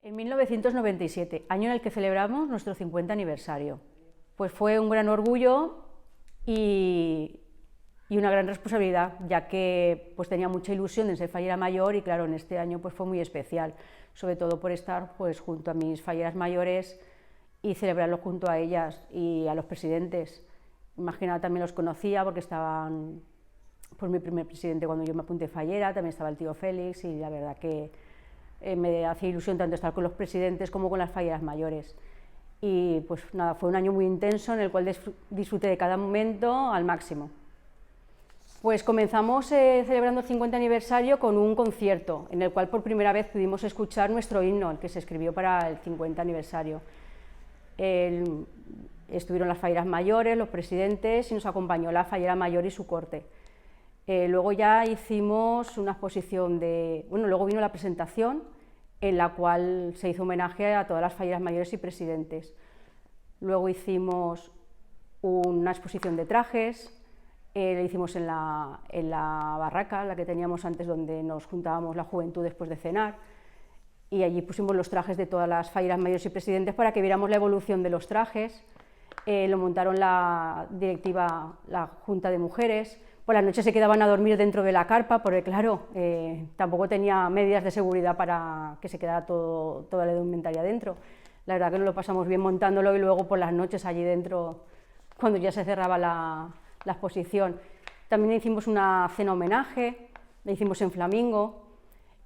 En 1997, año en el que celebramos nuestro 50 aniversario. Pues fue un gran orgullo y una gran responsabilidad, ya que pues tenía mucha ilusión de ser fallera mayor y claro, en este año pues fue muy especial, sobre todo por estar pues junto a mis falleras mayores y celebrarlo junto a ellas y a los presidentes. Más que nada también los conocía porque estaban pues mi primer presidente cuando yo me apunté fallera, también estaba el tío Félix y la verdad que me hacía ilusión tanto estar con los presidentes como con las falleras mayores. Y pues nada, fue un año muy intenso en el cual disfruté de cada momento al máximo. Pues comenzamos celebrando el 50 aniversario con un concierto, en el cual por primera vez pudimos escuchar nuestro himno, el que se escribió para el 50 aniversario. Estuvieron las falleras mayores, los presidentes y nos acompañó la fallera mayor y su corte. Luego ya hicimos una exposición luego vino la presentación en la cual se hizo homenaje a todas las falleras mayores y presidentes. Luego hicimos una exposición de trajes, la hicimos en la barraca, la que teníamos antes donde nos juntábamos la juventud después de cenar, y allí pusimos los trajes de todas las falleras mayores y presidentes para que viéramos la evolución de los trajes. Lo montaron la directiva, la Junta de Mujeres. Por las noches se quedaban a dormir dentro de la carpa, porque claro, tampoco tenía medidas de seguridad para que se quedara toda la indumentaria dentro. La verdad que nos lo pasamos bien montándolo y luego por las noches allí dentro, cuando ya se cerraba la exposición. También hicimos una cena homenaje, la hicimos en Flamingo,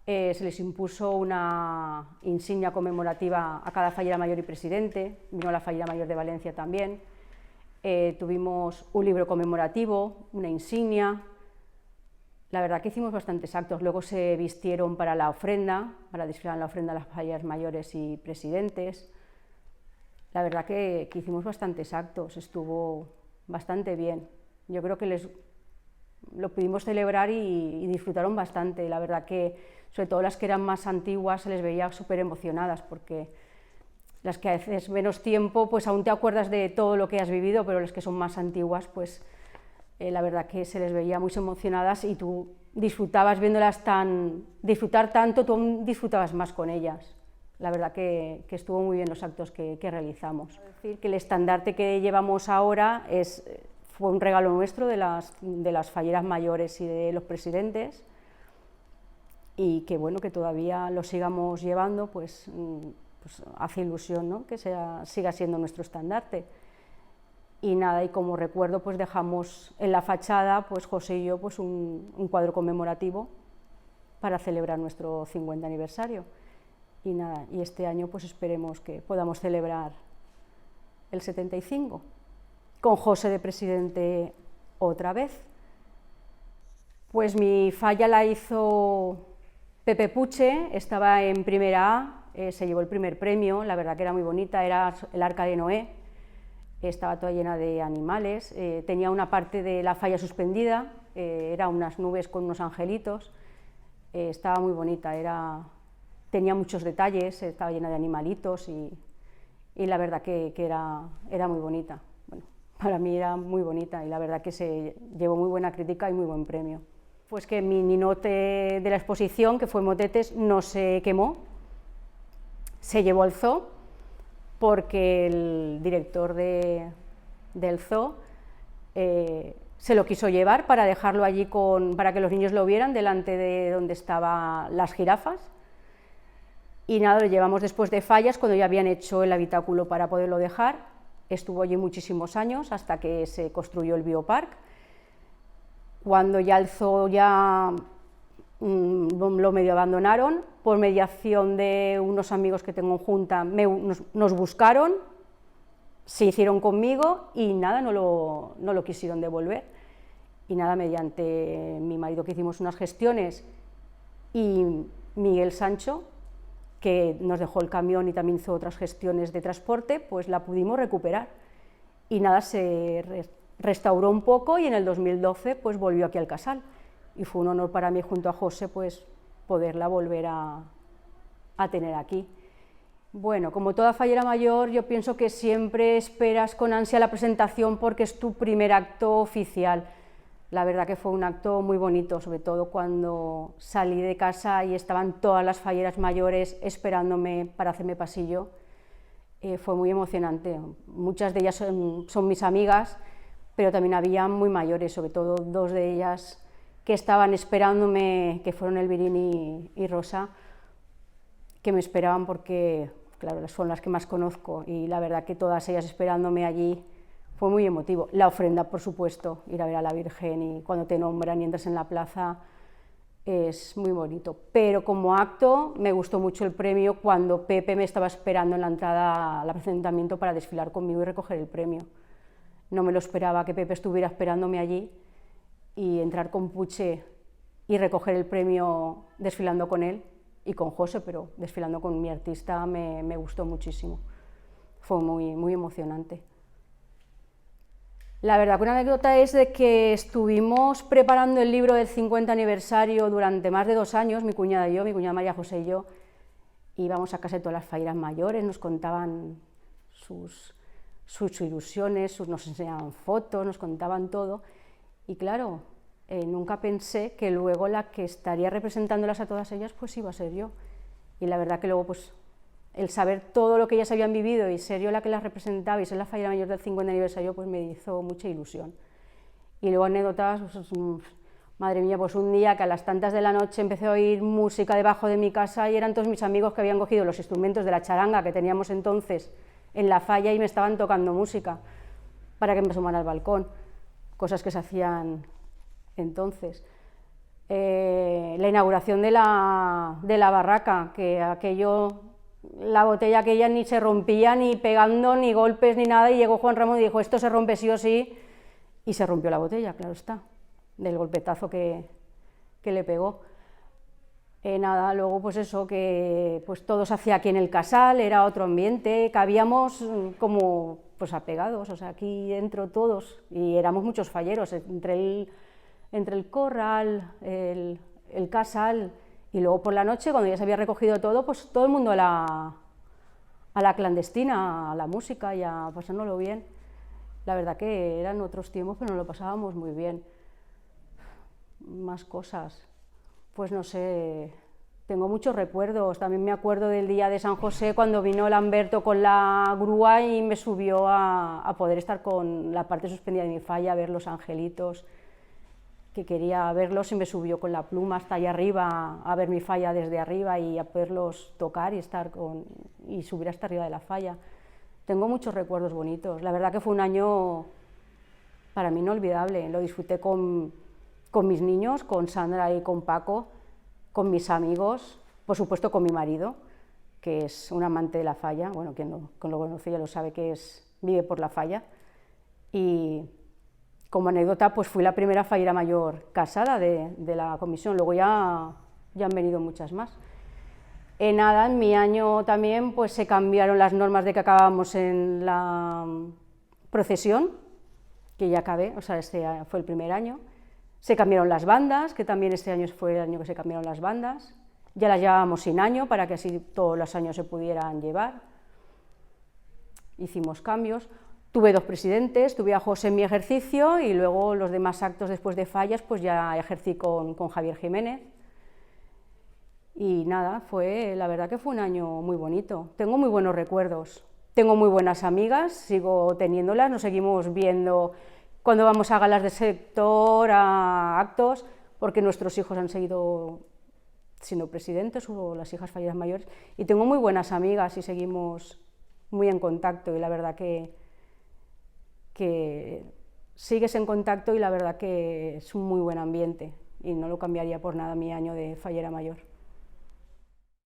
se les impuso una insignia conmemorativa a cada fallera mayor y presidente, vino la fallera mayor de Valencia también. Tuvimos un libro conmemorativo, una insignia. La verdad que hicimos bastantes actos. Luego se vistieron para la ofrenda, para desfilar en la ofrenda a las falleras mayores y presidentes. La verdad que hicimos bastantes actos, estuvo bastante bien. Yo creo que lo pudimos celebrar y disfrutaron bastante. La verdad que, sobre todo las que eran más antiguas, se les veía súper emocionadas porque las que haces menos tiempo, pues aún te acuerdas de todo lo que has vivido, pero las que son más antiguas, pues la verdad que se les veía muy emocionadas y tú disfrutabas viéndolas disfrutar tanto, tú aún disfrutabas más con ellas. La verdad que estuvo muy bien los actos que realizamos. Es decir, que el estandarte que llevamos ahora fue un regalo nuestro de las falleras mayores y de los presidentes, y que bueno, que todavía lo sigamos llevando, pues hace ilusión, ¿no?, que siga siendo nuestro estandarte. Y nada, y como recuerdo pues dejamos en la fachada, pues José y yo, pues un cuadro conmemorativo para celebrar nuestro 50 aniversario. Y nada, y este año pues esperemos que podamos celebrar el 75 con José de presidente otra vez. Pues mi falla la hizo Pepe Puche, estaba en primera A, se llevó el primer premio, la verdad que era muy bonita, era el Arca de Noé, estaba toda llena de animales, tenía una parte de la falla suspendida, era unas nubes con unos angelitos, estaba muy bonita, tenía muchos detalles, estaba llena de animalitos y la verdad que era muy bonita. Bueno, para mí era muy bonita y la verdad que se llevó muy buena crítica y muy buen premio. Pues que mi ninote de la exposición, que fue Motetes, no se quemó, se llevó al zoo, porque el director del zoo se lo quiso llevar para dejarlo allí para que los niños lo vieran delante de donde estaban las jirafas. Y nada, lo llevamos después de fallas, cuando ya habían hecho el habitáculo para poderlo dejar. Estuvo allí muchísimos años hasta que se construyó el biopark. Cuando ya el zoo lo medio abandonaron, por mediación de unos amigos que tengo en junta, nos buscaron, se hicieron conmigo y nada, no lo quisieron devolver. Y nada, mediante mi marido, que hicimos unas gestiones, y Miguel Sancho, que nos dejó el camión y también hizo otras gestiones de transporte, pues la pudimos recuperar. Y nada, se restauró un poco y en el 2012 pues volvió aquí al Casal. Y fue un honor para mí, junto a José, pues poderla volver a tener aquí. Bueno, como toda fallera mayor, yo pienso que siempre esperas con ansia la presentación porque es tu primer acto oficial. La verdad que fue un acto muy bonito, sobre todo cuando salí de casa y estaban todas las falleras mayores esperándome para hacerme pasillo. Fue muy emocionante. Muchas de ellas son mis amigas, pero también había muy mayores, sobre todo dos de ellas que estaban esperándome, que fueron Elvirín y Rosa, que me esperaban porque, claro, son las que más conozco, y la verdad que todas ellas esperándome allí fue muy emotivo. La ofrenda, por supuesto, ir a ver a la Virgen y cuando te nombran y entras en la plaza es muy bonito. Pero como acto me gustó mucho el premio cuando Pepe me estaba esperando en la entrada al presentamiento para desfilar conmigo y recoger el premio. No me lo esperaba que Pepe estuviera esperándome allí y entrar con Puche y recoger el premio desfilando con él y con José, pero desfilando con mi artista me gustó muchísimo. Fue muy emocionante. La verdad que una anécdota es de que estuvimos preparando el libro del 50 aniversario durante más de 2 años, mi cuñada y yo, mi cuñada María José y yo, íbamos a casa de todas las falleras mayores, nos contaban sus ilusiones, nos enseñaban fotos, nos contaban todo, y claro, nunca pensé que luego la que estaría representándolas a todas ellas pues iba a ser yo, y la verdad que luego pues el saber todo lo que ellas habían vivido y ser yo la que las representaba y ser la fallera mayor del 50 aniversario, pues me hizo mucha ilusión. Y luego anécdotas, pues, madre mía, pues un día que a las tantas de la noche empecé a oír música debajo de mi casa y eran todos mis amigos que habían cogido los instrumentos de la charanga que teníamos entonces en la falla y me estaban tocando música para que me asomara al balcón, cosas que se hacían entonces. La inauguración de la barraca, que aquello, la botella aquella ni se rompía, ni pegando, ni golpes, ni nada, y llegó Juan Ramón y dijo, esto se rompe sí o sí, y se rompió la botella, claro está, del golpetazo que le pegó. Nada, luego pues eso, que pues todo se hacía aquí en el casal, era otro ambiente, cabíamos como pues apegados, o sea, aquí dentro todos, y éramos muchos falleros, entre el corral, el casal, y luego por la noche, cuando ya se había recogido todo, pues todo el mundo a la clandestina, a la música y a pasárnoslo bien. La verdad que eran otros tiempos, pero nos lo pasábamos muy bien. Más cosas, pues no sé, tengo muchos recuerdos. También me acuerdo del día de San José, cuando vino Lamberto con la grúa y me subió a poder estar con la parte suspendida de mi falla, a ver los angelitos, que quería verlos, y me subió con la pluma hasta allá arriba a ver mi falla desde arriba y a poderlos tocar y subir hasta arriba de la falla. Tengo muchos recuerdos bonitos. La verdad que fue un año para mí inolvidable. Lo disfruté con mis niños, con Sandra y con Paco, con mis amigos, por supuesto con mi marido, que es un amante de la falla. Bueno, quien lo conoce ya lo sabe, que vive por la falla. Y como anécdota, pues fui la primera fallera mayor casada de la comisión, luego ya han venido muchas más. Nada, en mi año también pues se cambiaron las normas de que acabábamos en la procesión, que ya acabé, o sea, este fue el primer año. Se cambiaron las bandas, que también este año fue el año que se cambiaron las bandas. Ya las llevábamos sin año, para que así todos los años se pudieran llevar. Hicimos cambios. Tuve 2 presidentes, tuve a José en mi ejercicio y luego los demás actos después de fallas pues ya ejercí con Javier Jiménez. Y nada, la verdad que fue un año muy bonito. Tengo muy buenos recuerdos, tengo muy buenas amigas, sigo teniéndolas, nos seguimos viendo cuando vamos a galas de sector, a actos, porque nuestros hijos han seguido siendo presidentes o las hijas falleras mayores, y tengo muy buenas amigas y seguimos muy en contacto, y la verdad que sigues en contacto y la verdad que es un muy buen ambiente y no lo cambiaría por nada mi año de fallera mayor.